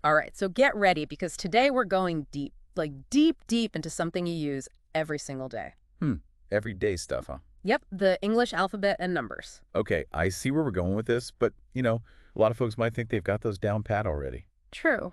All right, so get ready because today we're going deep, like deep into something you use every single day. Hmm. Everyday stuff, huh? Yep, the English alphabet and numbers. Okay, I see where we're going with this, but, a lot of folks might think they've got those down pat already. True.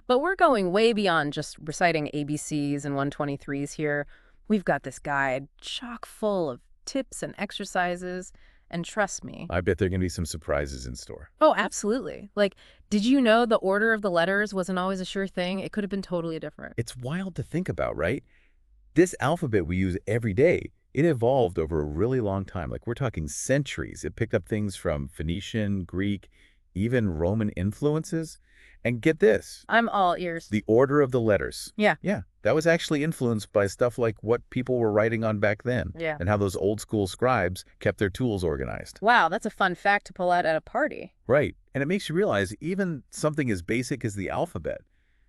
But we're going way beyond just reciting ABCs and 123s here. We've got this guide chock full of tips and exercises. And trust me. I bet there are going to be some surprises in store. Oh, absolutely. Like, did you know the order of the letters wasn't always a sure thing? It could have been totally different. It's wild to think about, right? This alphabet we use every day, it evolved over a really long time. Like we're talking centuries. It picked up things from Phoenician, Greek, even Roman influences. And get this, I'm all ears. the order of the letters. Yeah. Yeah, that was actually influenced by stuff like what people were writing on back then Yeah. and how those old school scribes kept their tools organized. Wow, that's a fun fact to pull out at a party. Right. And it makes you realize even something as basic as the alphabet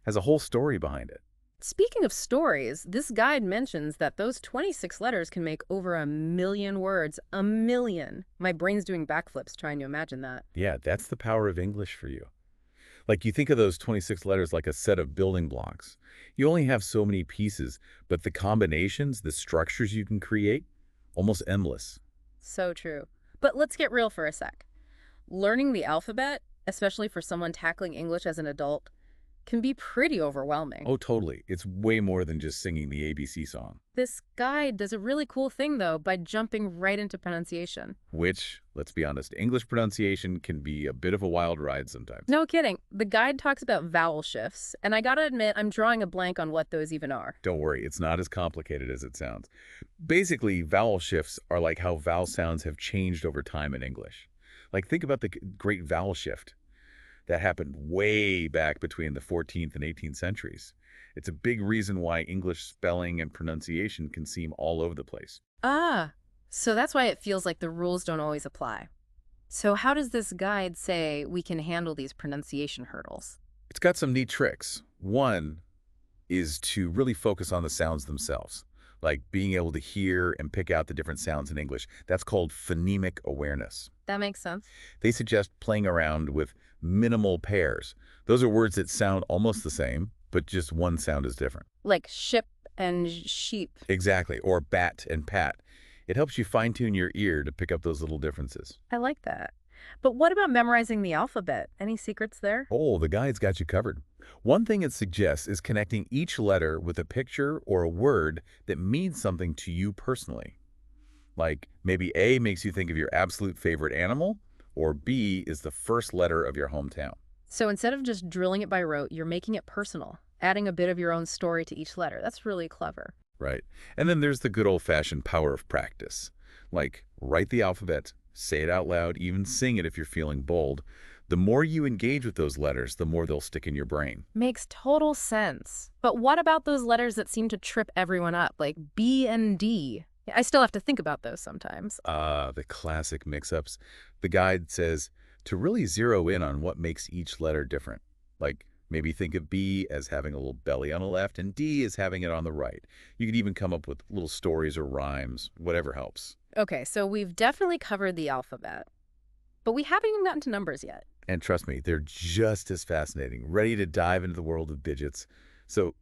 has a whole story behind it. Speaking of stories, this guide mentions that those 26 letters can make over 1,000,000 words. 1,000,000. My brain's doing backflips trying to imagine that. Yeah, that's the power of English for you. Like you think of those 26 letters like a set of building blocks. You only have so many pieces, but the combinations, the structures you can create, almost endless. So true. But let's get real for a sec. Learning the alphabet, especially for someone tackling English as an adult, can be pretty overwhelming. Oh, totally. It's way more than just singing the ABC song, This guide does a really cool thing, though, by jumping right into pronunciation. which, let's be honest, English pronunciation can be a bit of a wild ride sometimes. No kidding. The guide talks about vowel shifts, and I gotta admit, I'm drawing a blank on what those even are. Don't worry, it's not as complicated as it sounds. Basically, vowel shifts are like how vowel sounds have changed over time in English. Like think about the great vowel shift that happened way back between the 14th and 18th centuries. It's a big reason why English spelling and pronunciation can seem all over the place. Ah, so that's why it feels like the rules don't always apply. So how does this guide say we can handle these pronunciation hurdles? It's got some neat tricks. One is to really focus on the sounds themselves, like being able to hear and pick out the different sounds in English. That's called phonemic awareness. That makes sense. They suggest playing around with minimal pairs. Those are words that sound almost the same, but just one sound is different. Like ship and sheep. Exactly, or bat and pat. It helps you fine-tune your ear to pick up those little differences. I like that. But what about memorizing the alphabet? Any secrets there? Oh, the guide's got you covered. One thing it suggests is connecting each letter with a picture or a word that means something to you personally. Like maybe A makes you think of your absolute favorite animal, or B is the first letter of your hometown. So instead of just drilling it by rote, you're making it personal, adding a bit of your own story to each letter. That's really clever. Right. And then there's the good old-fashioned power of practice. Like write the alphabet, say it out loud, even sing it if you're feeling bold. The more you engage with those letters, the more they'll stick in your brain. Makes total sense. But what about those letters that seem to trip everyone up, like B and D? I still have to think about those sometimes. The classic mix-ups. The guide says to really zero in on what makes each letter different. Like maybe think of B as having a little belly on the left and D as having it on the right. You could even come up with little stories or rhymes, whatever helps. Okay, so we've definitely covered the alphabet, but we haven't even gotten to numbers yet. And trust me, they're just as fascinating, ready to dive into the world of digits. So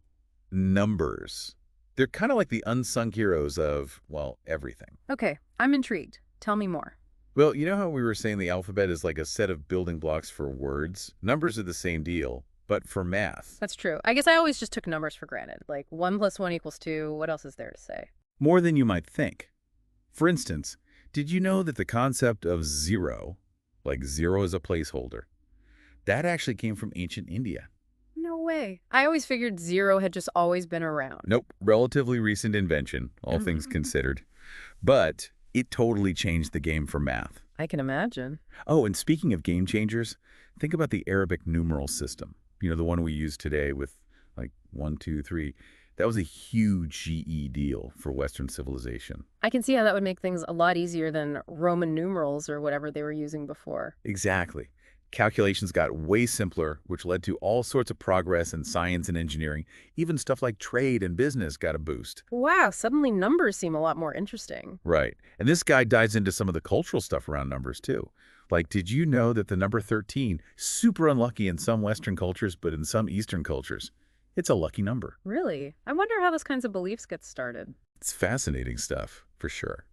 numbers, they're kind of like the unsung heroes of, well, everything. Okay, I'm intrigued. Tell me more. Well, you know how we were saying the alphabet is like a set of building blocks for words? Numbers are the same deal, but for math. That's true. I guess I always just took numbers for granted. Like 1 + 1 = 2. What else is there to say? More than you might think. For instance, did you know that the concept of zero, like zero as a placeholder, that actually came from ancient India? No way. I always figured 0 had just always been around. Nope, relatively recent invention, all things considered. But it totally changed the game for math. I can imagine. Oh, and speaking of game changers, think about the Arabic numeral system. You know, the one we use today with like 1, 2, 3. That was a huge GE deal for Western civilization. I can see how that would make things a lot easier than Roman numerals or whatever they were using before. Exactly. Calculations got way simpler, which led to all sorts of progress in science and engineering. Even stuff like trade and business got a boost. Wow, suddenly numbers seem a lot more interesting. Right. And this guy dives into some of the cultural stuff around numbers, too. Like, did you know that the number 13, super unlucky in some Western cultures, but in some Eastern cultures, it's a lucky number? Really? I wonder how those kinds of beliefs get started. It's fascinating stuff, for sure.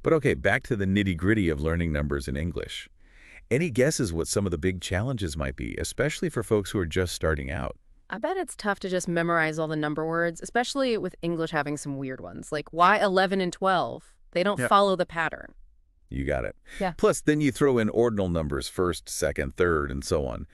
But okay, back to the nitty-gritty of learning numbers in English. Any guesses what some of the big challenges might be, especially for folks who are just starting out? I bet it's tough to just memorize all the number words, especially with English having some weird ones, like why 11 and 12? They don't Yeah. follow the pattern. You got it. Yeah. Plus, then you throw in ordinal numbers, first, second, third, and so on.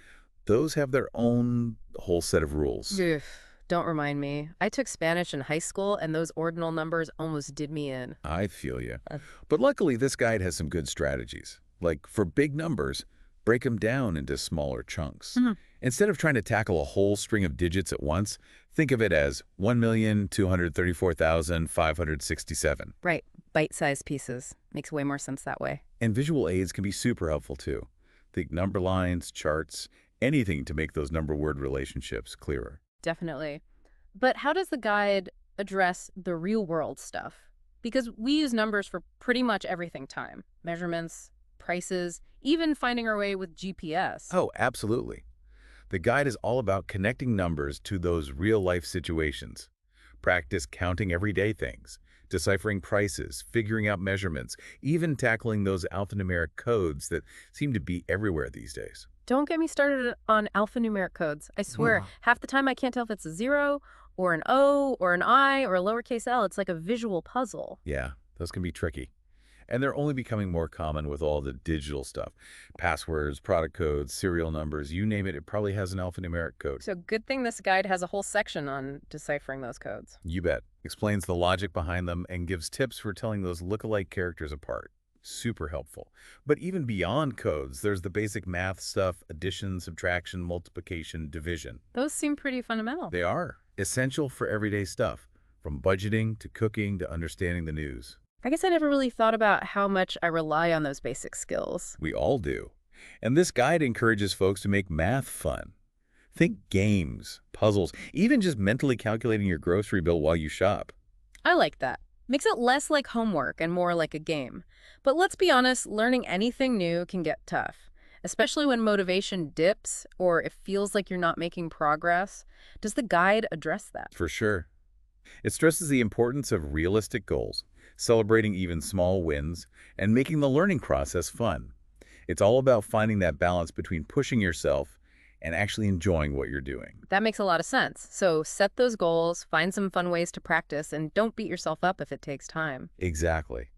Those have their own whole set of rules. Ugh, don't remind me. I took Spanish in high school, and those ordinal numbers almost did me in. I feel you. Uh, But luckily, this guide has some good strategies. Like, for big numbers, break them down into smaller chunks. Mhm. Instead of trying to tackle a whole string of digits at once, think of it as 1,234,567. Right, bite-sized pieces. Makes way more sense that way. And visual aids can be super helpful, too. Think number lines, charts, anything to make those number-word relationships clearer. Definitely. But how does the guide address the real-world stuff? Because we use numbers for pretty much everything time. Measurements, prices, even finding our way with GPS. Oh, absolutely. The guide is all about connecting numbers to those real-life situations. Practice counting everyday things, deciphering prices, figuring out measurements, even tackling those alphanumeric codes that seem to be everywhere these days. Don't get me started on alphanumeric codes. I swear, Wow. half the time I can't tell if it's a zero or an O or an I or a lowercase l. It's like a visual puzzle. Yeah, those can be tricky. And they're only becoming more common with all the digital stuff. Passwords, product codes, serial numbers, you name it, it probably has an alphanumeric code. So good thing this guide has a whole section on deciphering those codes. You bet. Explains the logic behind them and gives tips for telling those look-alike characters apart. Super helpful. But even beyond codes, there's the basic math stuff, addition, subtraction, multiplication, division. Those seem pretty fundamental. They are essential for everyday stuff, from budgeting to cooking to understanding the news. I guess I never really thought about how much I rely on those basic skills. We all do. And this guide encourages folks to make math fun. Think games, puzzles, even just mentally calculating your grocery bill while you shop. I like that. Makes it less like homework and more like a game. But let's be honest, learning anything new can get tough, especially when motivation dips or it feels like you're not making progress. Does the guide address that? For sure. It stresses the importance of realistic goals, celebrating even small wins, and making the learning process fun. It's all about finding that balance between pushing yourself and actually enjoying what you're doing. That makes a lot of sense. So set those goals, find some fun ways to practice, and don't beat yourself up if it takes time. Exactly.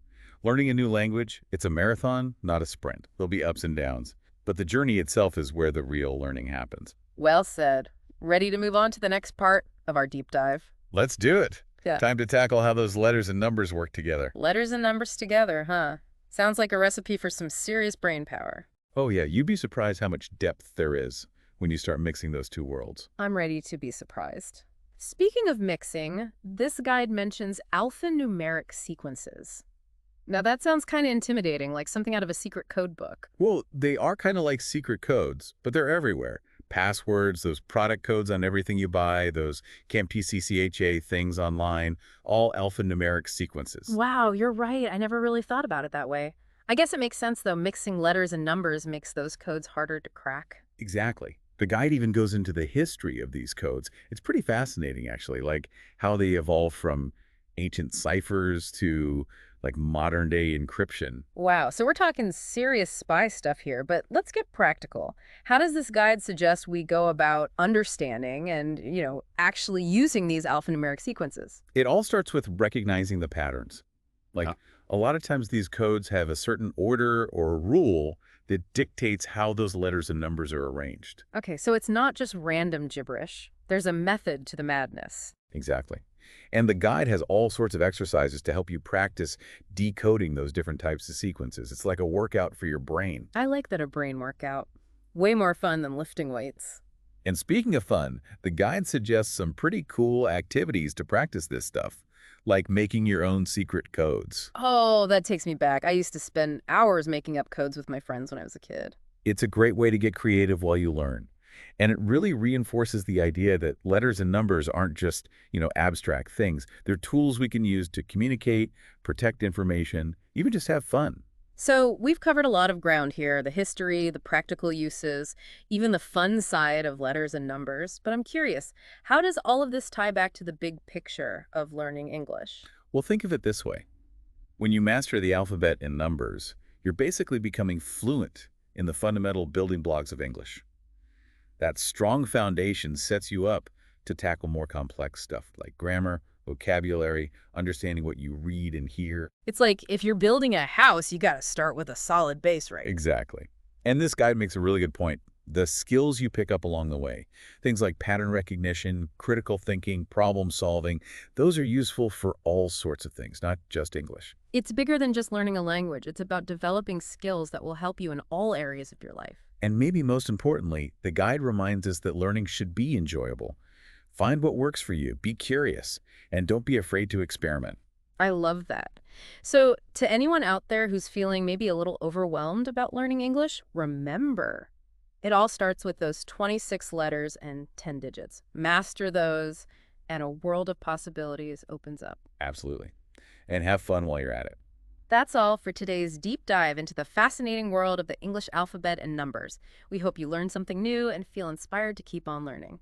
Learning a new language, it's a marathon, not a sprint. There'll be ups and downs, but the journey itself is where the real learning happens. Well said. Ready to move on to the next part of our deep dive? Let's do it. Yeah. Time to tackle how those letters and numbers work together. Letters and numbers together, huh? Sounds like a recipe for some serious brain power. Oh yeah, you'd be surprised how much depth there is when you start mixing those two worlds. I'm ready to be surprised. Speaking of mixing, this guide mentions alphanumeric sequences. Now that sounds kind of intimidating, like something out of a secret code book. Well, they are kind of like secret codes, but they're everywhere. Passwords, those product codes on everything you buy, those CAMP-TCCHA things online, all alphanumeric sequences. Wow, you're right. I never really thought about it that way. I guess it makes sense, though. Mixing letters and numbers makes those codes harder to crack. Exactly. The guide even goes into the history of these codes. It's pretty fascinating, actually, like how they evolved from ancient ciphers to like modern-day encryption. Wow, so we're talking serious spy stuff here, but let's get practical. How does this guide suggest we go about understanding and, actually using these alphanumeric sequences? It all starts with recognizing the patterns. Like, a lot of times these codes have a certain order or rule that dictates how those letters and numbers are arranged. Okay, so it's not just random gibberish. There's a method to the madness. Exactly. And the guide has all sorts of exercises to help you practice decoding those different types of sequences. It's like a workout for your brain. I like that a brain workout. Way more fun than lifting weights. And speaking of fun, the guide suggests some pretty cool activities to practice this stuff, like making your own secret codes. Oh, that takes me back. I used to spend hours making up codes with my friends when I was a kid. It's a great way to get creative while you learn. And it really reinforces the idea that letters and numbers aren't just, abstract things. They're tools we can use to communicate, protect information, even just have fun. So we've covered a lot of ground here, the history, the practical uses, even the fun side of letters and numbers. But I'm curious, how does all of this tie back to the big picture of learning English? Well, think of it this way. When you master the alphabet and numbers, you're basically becoming fluent in the fundamental building blocks of English. That strong foundation sets you up to tackle more complex stuff like grammar, vocabulary, understanding what you read and hear. It's like if you're building a house, you got to start with a solid base, right? Exactly. And this guide makes a really good point. The skills you pick up along the way, things like pattern recognition, critical thinking, problem solving, those are useful for all sorts of things, not just English. It's bigger than just learning a language. It's about developing skills that will help you in all areas of your life. And maybe most importantly, the guide reminds us that learning should be enjoyable. Find what works for you, be curious, and don't be afraid to experiment. I love that. So, to anyone out there who's feeling maybe a little overwhelmed about learning English, remember, it all starts with those 26 letters and 10 digits. Master those, and a world of possibilities opens up. Absolutely. And have fun while you're at it. That's all for today's deep dive into the fascinating world of the English alphabet and numbers. We hope you learned something new and feel inspired to keep on learning.